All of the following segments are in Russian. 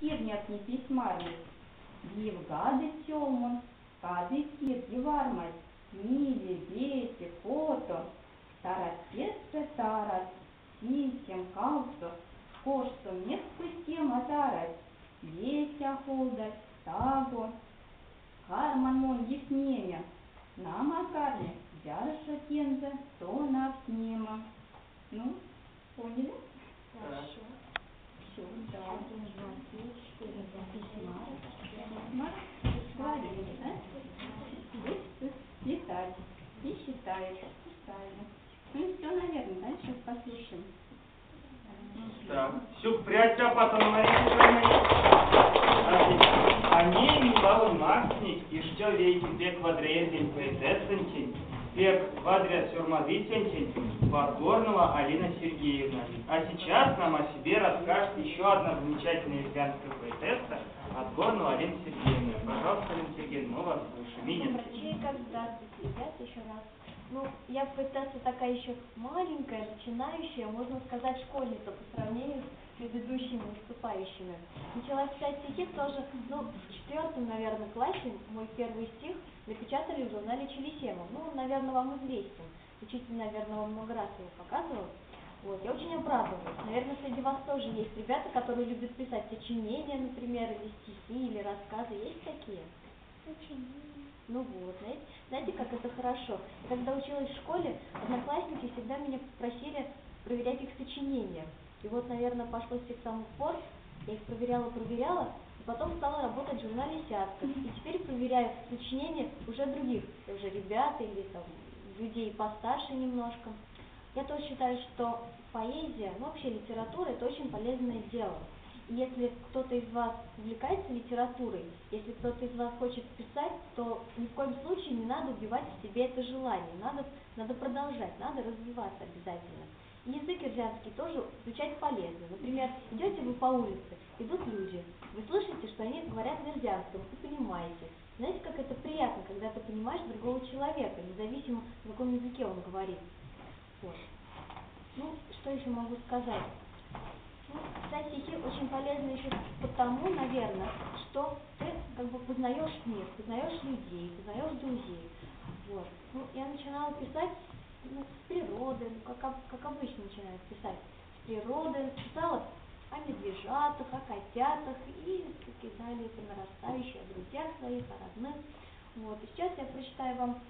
Kirjat pismarmit, gadi tjomun, kadi kirji varmait, miili, vieti, foto, taras kesse taras, siisem kautta, koostum neskustema taras, vietja holdat, tago, harman mon gisnemя, намакарне, дярша тенза, тона снема. Ну, поняли? Хорошо. Все, да. 1, 2, 3, 4, 5, Говорили, да? Будешь летать и считаешь. Правильно. Ну и все, наверное, да? Сейчас послушаем. Так, все, прячься, потом Они милавы максник, и что вейки пек вадрезень поэтессенчень, пек вадря сюрмазысенчень, Подгорного Алина Сергеевна. А сейчас нам о себе расскажет еще одна замечательная лесбиянская поэтесса, Подгорного Алина Сергеевна. Пожалуйста, Алина Сергеевна, мы вас слушаем. Здравствуйте, ребята, еще раз. Ну, я поэтесса такая еще маленькая, начинающая, можно сказать, школьница по сравнению с предыдущими выступающими. Начала писать стихи тоже, в 4, наверное, классе мой первый стих напечатали в журнале Челесема. Ну, наверное, вам известен. Учитель, наверное, вам много раз его показывал. Вот, я очень обрадовалась. Наверное, среди вас тоже есть ребята, которые любят писать сочинения, например, или стихи, или рассказы. Есть такие? Ну вот, знаете, как это хорошо. Когда училась в школе, одноклассники всегда меня просили проверять их сочинения. И вот, наверное, пошло с тех самых пор, я их проверяла, и потом стала работать в журнале «Сятка». И теперь проверяю сочинения уже других, уже ребят или там людей постарше немножко. Я тоже считаю, что поэзия, вообще литература – это очень полезное дело. И если кто-то из вас увлекается литературой, если кто-то из вас хочет писать, то ни в коем случае не надо убивать в себе это желание. Надо продолжать, надо развиваться обязательно. И язык ирзянский тоже изучать полезно. Например, идете вы по улице, идут люди, вы слышите, что они говорят в ирзянском, и понимаете. Знаете, как это приятно, когда ты понимаешь другого человека, независимо, на каком языке он говорит. Вот. Ну, что еще могу сказать? Писать стихи очень полезно еще потому, наверное, что ты как бы познаешь мир, познаешь людей, познаешь друзей. Вот. Ну, я начинала писать с природы, как обычно начинают писать. С природы, писала о медвежатах, о котятах и далее по нарастающей, о друзьях своих, о родных. Вот. И сейчас я прочитаю вам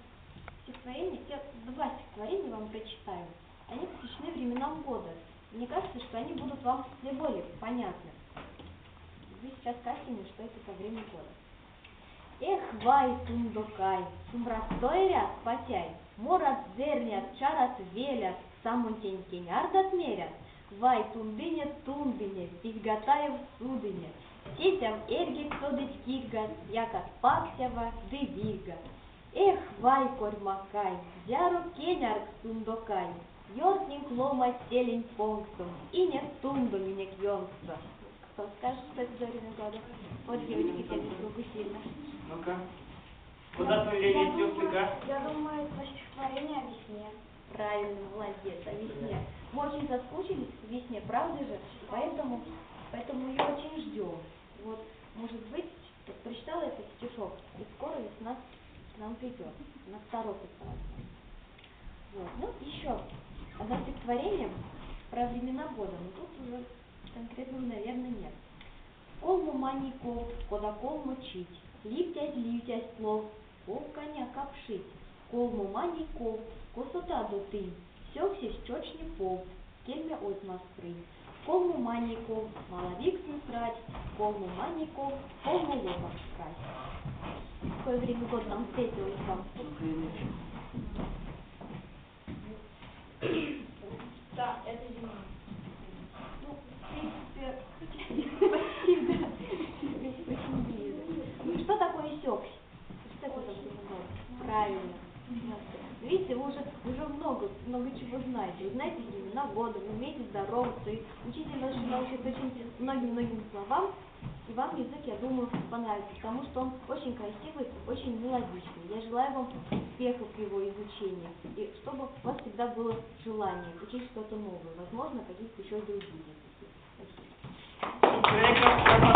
стихотворение, я 2 стихотворения вам прочитаю. Они посвящены временам года. Мне кажется, что они будут вам наиболее понятны. Вы сейчас скажете мне, что это за время года. Эх, вай, сундукай, сумрастой ряд потяй, морат зернят, чарат велят, самунтень кенярд отмерят. Вай, тундыне, изготаев судыне, сетям эргик содыть киргат, якат паксява дыбирга. Эх, вай, кормакай, зяру кенярг сундукай, Йортнинг лома селень понктум, и нет тунду минек йонства. Кто скажет, что это за время года? Вот девочки тянут руку сильно. Ну-ка. Куда твой лень тёплика? Я думаю, это стихотворение о весне. Правильно, молодец, о весне. Мы очень соскучились по весне, правда же? Поэтому ее очень ждем. Вот, может быть, прочитала этот стишок, и скоро весна к нам придет. Она торопится от нас. Вот. Ну, еще одно стихотворение про времена года, но тут уже конкретно, наверное, нет. Колму маников, кодакол мочить, липтясь плов, пол коня капшить. Колму маников, косота дотынь, сёксись чочни пол, кельме от Москвы. Колму маников, маловик срать, колму маников, колму лопах крать. Какое время года нам встретилось вам? Да, это зима. Ну, в принципе, очень близко. Что такое сёксь? Что это такое? Правильно. Видите, вы уже много чего знаете. Вы знаете времена года, вы умеете здороваться, и учитель вас научит очень многим словам, и вам язык, я думаю, понравится, потому что он очень красивый, очень мелодичный. Я желаю вам успехов в его изучении, и чтобы у вас всегда было желание учить что-то новое, возможно, какие-то еще другие языки. Спасибо. Цукреков